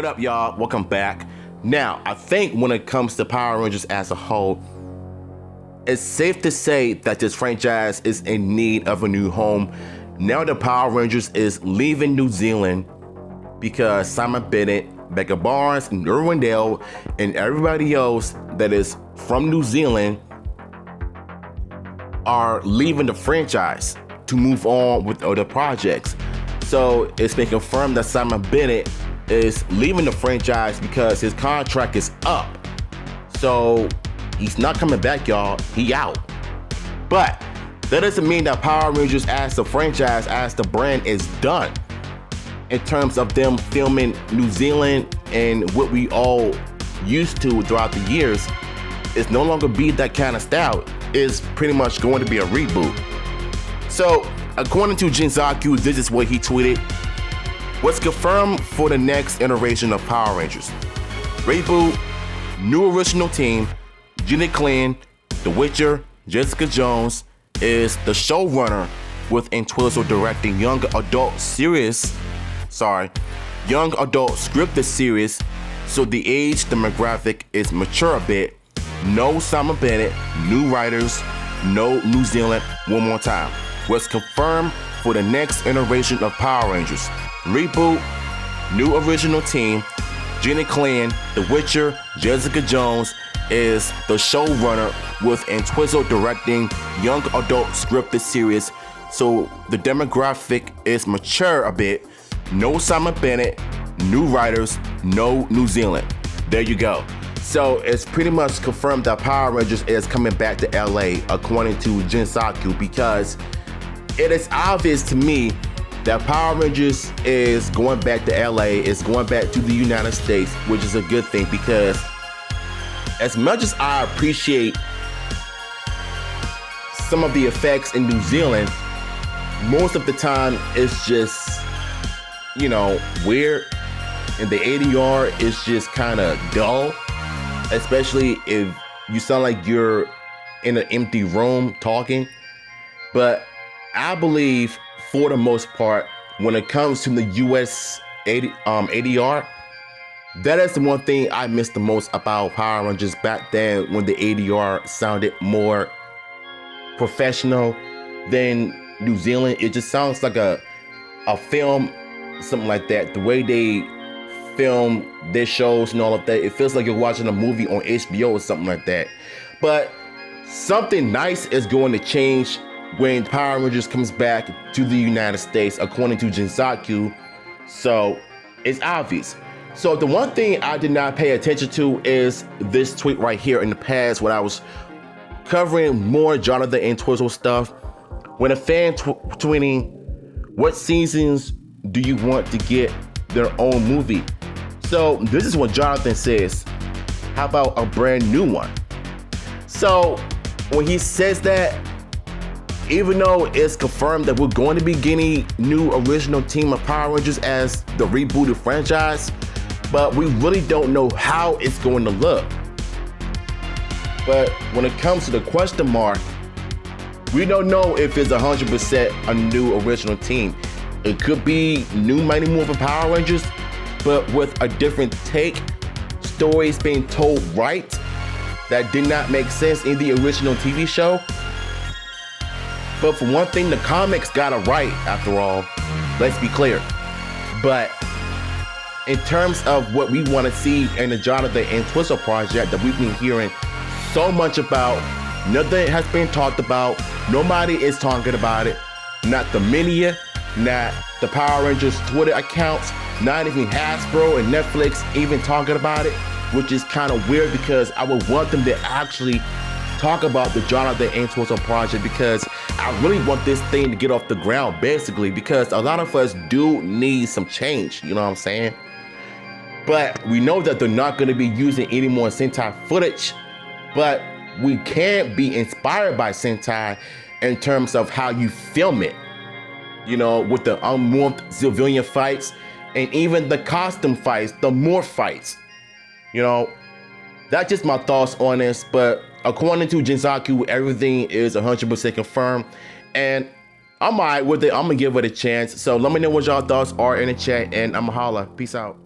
up, y'all? Welcome back. Now, I think when it comes to Power Rangers as a whole, it's safe to say that this franchise is in need of a new home. Now the Power Rangers is leaving New Zealand because Simon Bennett, Becca Barnes, and Irwindale, and everybody else that is from New Zealand are leaving the franchise to move on with other projects. So it's been confirmed that Simon Bennett is leaving the franchise because his contract is up. So he's not coming back, y'all. He out. But that doesn't mean that Power Rangers as the franchise, as the brand, is done. In terms of them filming New Zealand and what we all used to throughout the years, it's no longer be that kind of style. It's pretty much going to be a reboot. So according to Jinzaku, this is what he tweeted. What's confirmed for the next iteration of Power Rangers: reboot, new original team, Jenny Clan, The Witcher, Jessica Jones is the showrunner, with Entwistle directing young adult scripted series, so the age demographic is mature a bit. No Simon Bennett, new writers, no New Zealand. One more time. What's confirmed for the next iteration of Power Rangers: reboot, new original team, Jenny Clan, The Witcher, Jessica Jones is the showrunner, with Entwistle directing young adult scripted series, so the demographic is mature a bit. No Simon Bennett, new writers, no New Zealand. There you go. So it's pretty much confirmed that Power Rangers is coming back to LA, according to Jinsaku, because it is obvious to me that Power Rangers is going back to LA, is going back to the United States, which is a good thing, because as much as I appreciate some of the effects in New Zealand, most of the time it's just, weird, and the ADR is just kind of dull, especially if you sound like you're in an empty room talking. But I believe, for the most part, when it comes to the US ADR, that is the one thing I miss the most about Power Rangers back then, when the ADR sounded more professional than New Zealand. It just sounds like a film, something like that. The way they film their shows and all of that, it feels like you're watching a movie on HBO or something like that. But something nice is going to change when Power Rangers comes back to the United States, according to Jinsaku. So it's obvious. So the one thing I did not pay attention to is this tweet right here in the past, when I was covering more Jonathan Entwistle stuff, when a fan tweeting, what seasons do you want to get their own movie? So this is what Jonathan says. How about a brand new one? So when he says that, even though it's confirmed that we're going to be getting new original team of Power Rangers as the rebooted franchise, but we really don't know how it's going to look. But when it comes to the question mark, we don't know if it's 100% a new original team. It could be new Mighty Morphin Power Rangers, but with a different take, stories being told right that did not make sense in the original TV show. But for one thing, the comics got it right, after all. Let's be clear. But in terms of what we want to see in the Jonathan Entwistle project that we've been hearing so much about, nothing has been talked about. Nobody is talking about it. Not the media, not the Power Rangers Twitter accounts, not even Hasbro and Netflix even talking about it, which is kind of weird, because I would want them to actually talk about the Jonathan Entwistle project, because I really want this thing to get off the ground, basically, because a lot of us do need some change, you know what I'm saying? But we know that they're not going to be using any more Sentai footage, but we can be inspired by Sentai in terms of how you film it, with the unmorphed civilian fights, and even the costume fights, the morph fights. That's just my thoughts on this, but according to Jinsaku, everything is 100% confirmed, and I'm alright with it. I'm gonna give it a chance. So let me know what y'all thoughts are in the chat, and I'ma holla. Peace out.